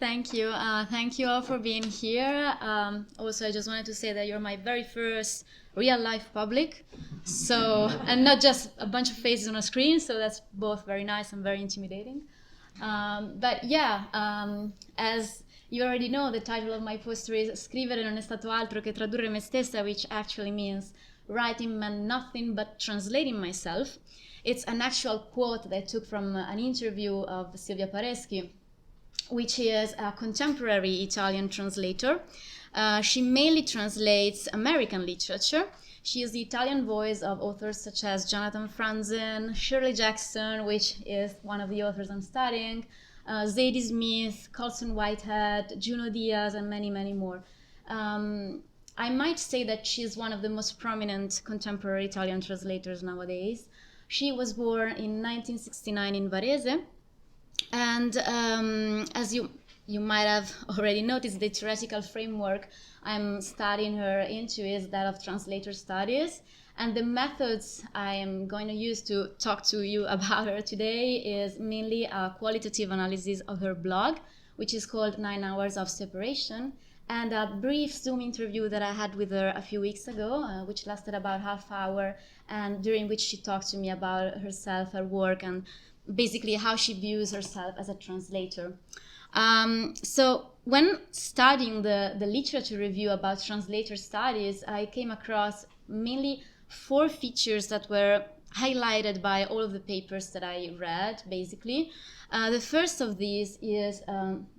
Thank you. Thank you all for being here. Also, I just wanted to say that you're my very first real life public. So, and not just a bunch of faces on a screen. So that's both very nice and very intimidating. But yeah, as you already know, the title of my poster is Scrivere non è stato altro che tradurre me stessa, which actually means writing meant nothing but translating myself. It's an actual quote that I took from an interview of Silvia Pareschi, which is a contemporary Italian translator. She mainly translates American literature. She is the Italian voice of authors such as Jonathan Franzen, Shirley Jackson, which is one of the authors I'm studying, Zadie Smith, Colson Whitehead, Junot Diaz, and many, many more. I might say that she is one of the most prominent contemporary Italian translators nowadays. She was born in 1969 in Varese, and as you might have already noticed, the theoretical framework I'm studying her into is that of translator studies. And the methods I am going to use to talk to you about her today is mainly a qualitative analysis of her blog, which is called 9 Hours of Separation, and a brief Zoom interview that I had with her a few weeks ago, which lasted about half hour, and during which she talked to me about herself, her work, and basically how she views herself as a translator. So when studying the literature review about translator studies, I came across mainly 4 features that were highlighted by all of the papers that I read, basically. The first of these is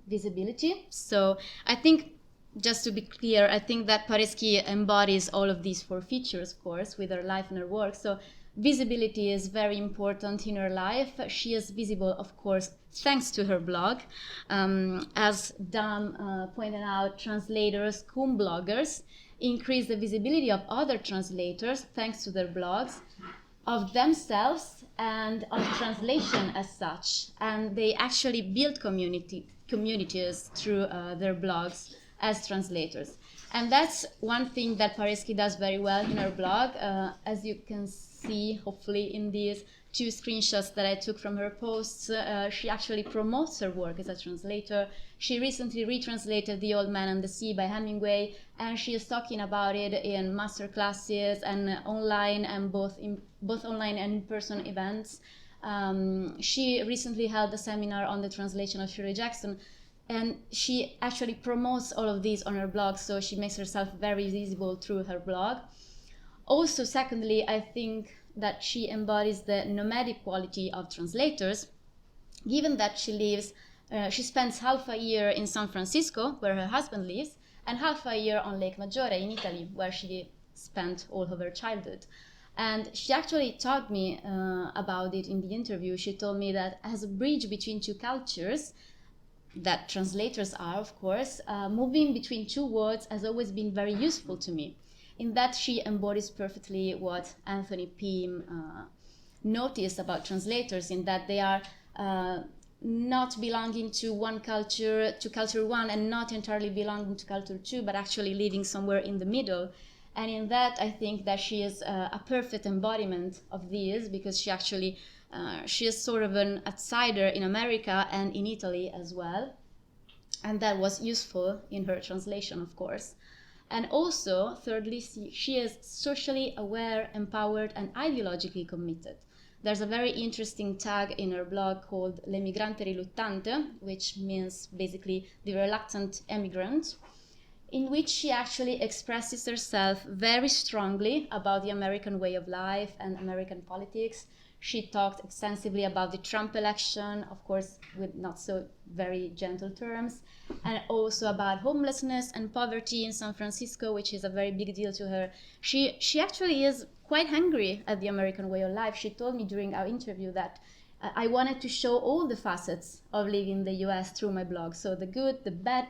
visibility. So I think, just to be clear, I think that Pareschi embodies all of these 4 features, of course, with her life and her work. So visibility is very important in her life. She is visible, of course, thanks to her blog. As Don pointed out, translators, cum bloggers, increase the visibility of other translators thanks to their blogs, of themselves, and of translation as such. And they actually build communities through their blogs as translators. And that's one thing that Pareschi does very well in her blog. As you can see, hopefully, in these 2 screenshots that I took from her posts, she actually promotes her work as a translator. She recently retranslated The Old Man and the Sea by Hemingway, and she is talking about it in master classes and online, and both online and in-person events. She recently held a seminar on the translation of Shirley Jackson, and she actually promotes all of these on her blog, so she makes herself very visible through her blog. Also, secondly, I think that she embodies the nomadic quality of translators, given that she spends half a year in San Francisco, where her husband lives, and half a year on Lake Maggiore in Italy, where she spent all of her childhood. And she actually taught me about it in the interview. She told me that as a bridge between 2 cultures, that translators are, of course, moving between 2 worlds has always been very useful to me, in that she embodies perfectly what Anthony Pym noticed about translators, in that they are not belonging to one culture, to culture 1, and not entirely belonging to culture 2, but actually living somewhere in the middle. And in that, I think that she is a perfect embodiment of this, because she actually she is sort of an outsider in America and in Italy as well. And that was useful in her translation, of course. And also, thirdly, she is socially aware, empowered, and ideologically committed. There's a very interesting tag in her blog called L'emigrante riluttante, which means basically the reluctant emigrant, in which she actually expresses herself very strongly about the American way of life and American politics. She talked extensively about the Trump election, of course, with not so very gentle terms, and also about homelessness and poverty in San Francisco, which is a very big deal to her. She actually is quite angry at the American way of life. She told me during our interview that I wanted to show all the facets of living in the US through my blog. So the good, the bad,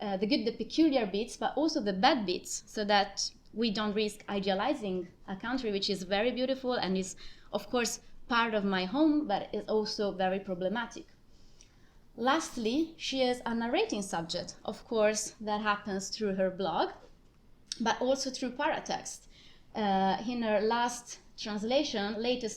the peculiar bits, but also the bad bits, so that we don't risk idealizing a country which is very beautiful and is, of course, part of my home, but is also very problematic. Lastly, she is a narrating subject. Of course, that happens through her blog, but also through paratext. In her latest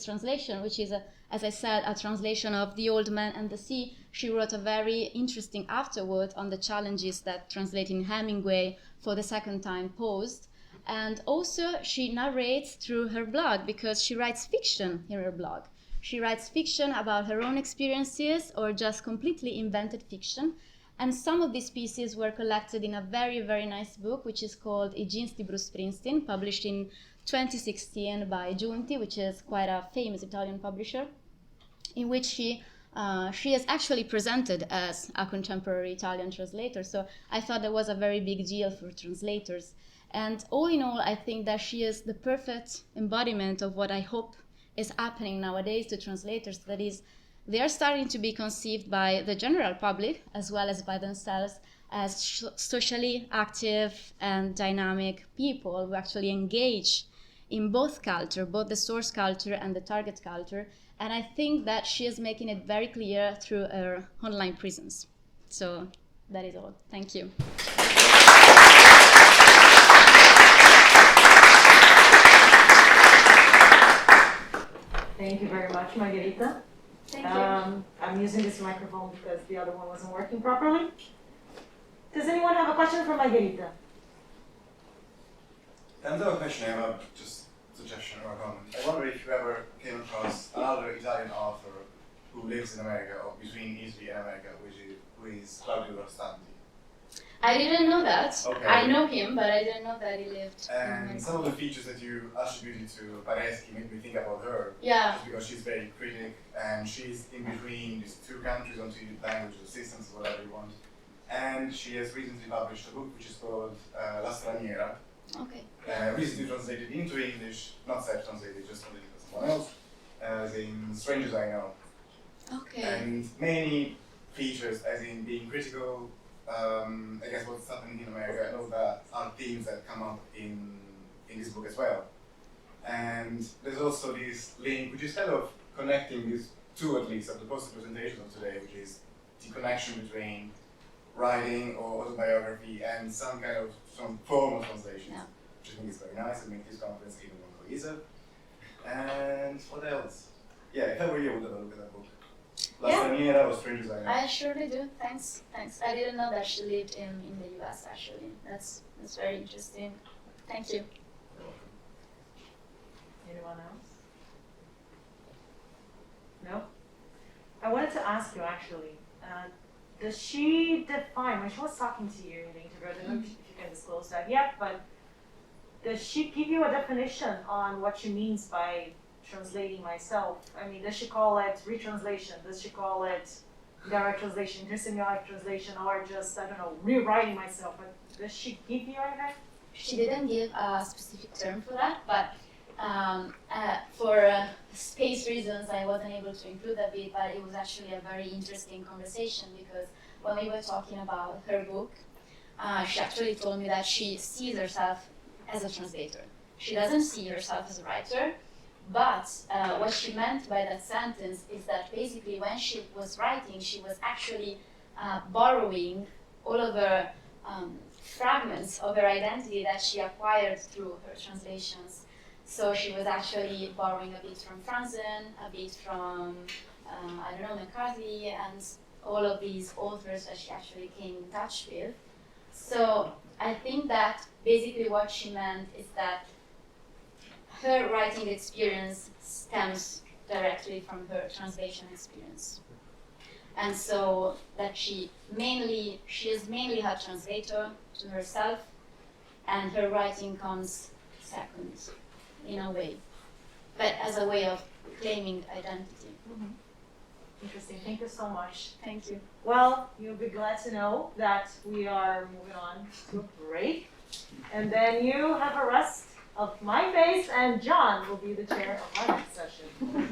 translation, which is, as I said, a translation of The Old Man and the Sea, she wrote a very interesting afterword on the challenges that translating Hemingway for the second time posed. And also she narrates through her blog, because she writes fiction in her blog. She writes fiction about her own experiences or just completely invented fiction. And some of these pieces were collected in a very, very nice book, which is called I jeans di Bruce Springsteen, published in 2016 by Giunti, which is quite a famous Italian publisher, in which she is actually presented as a contemporary Italian translator. So I thought that was a very big deal for translators. And all in all, I think that she is the perfect embodiment of what I hope is happening nowadays to translators. That is, they are starting to be conceived by the general public as well as by themselves as socially active and dynamic people who actually engage in both culture, both the source culture and the target culture. And I think that she is making it very clear through her online presence. So that is all. Thank you. Thank you very much, Margherita. Thank you. I'm using this microphone because the other one wasn't working properly. Does anyone have a question for Margherita? I don't have a question, I have just a suggestion or a comment. I wonder if you ever came across another Italian author who lives in America, or between Italy and America, who is Claudio Rostanti. I didn't know that. Okay. I know him, but I didn't know that he lived in And America. some of the features that you attributed to Pareschi made me think about her. Yeah. Just because she's very critic, and she's in between these two countries on two languages or systems, or whatever you want. And she has recently published a book which is called La Straniera. Okay. Recently translated into English, not self-translated, just translated by someone else, as in Strangers I Know. Okay. And many features, as in being critical, I guess what's happening in America, and all that are themes that come up in this book as well. And there's also this link, which is kind of connecting these two, at least, of the poster presentations of today, which is the connection between writing or autobiography and some form of translation, Yeah. which I think is very nice and makes this conference even more cohesive. And what else? Yeah, if I were you, I would have a look at that book. La Straniera or Strangers I Know. I surely do. Thanks. I didn't know that she lived in the US actually. That's very interesting. Thank you. Anyone else? No? I wanted to ask you actually, does she define, when she was talking to you in the interview, I don't know if you can disclose that yet, but does she give you a definition on what she means by translating myself? I mean, does she call it retranslation? Does she call it direct translation, intersemiotic translation, or just, I don't know, rewriting myself? But does she give you anything? She didn't give a specific term for that, but for space reasons, I wasn't able to include that bit, but it was actually a very interesting conversation because when we were talking about her book, she actually told me that she sees herself as a translator. She doesn't see herself as a writer, but what she meant by that sentence is that basically when she was writing, she was actually borrowing all of her fragments of her identity that she acquired through her translations. So she was actually borrowing a bit from Franzen, a bit from, McCarthy, and all of these authors that she actually came in touch with. So I think that basically what she meant is that her writing experience stems directly from her translation experience. And so that she is mainly a translator to herself, and her writing comes second, in a way, but as a way of claiming identity. Mm-hmm. Interesting. Thank you so much. Thank you. Well, you'll be glad to know that we are moving on to a break, and then you have a rest of my face, and John will be the chair of our next session.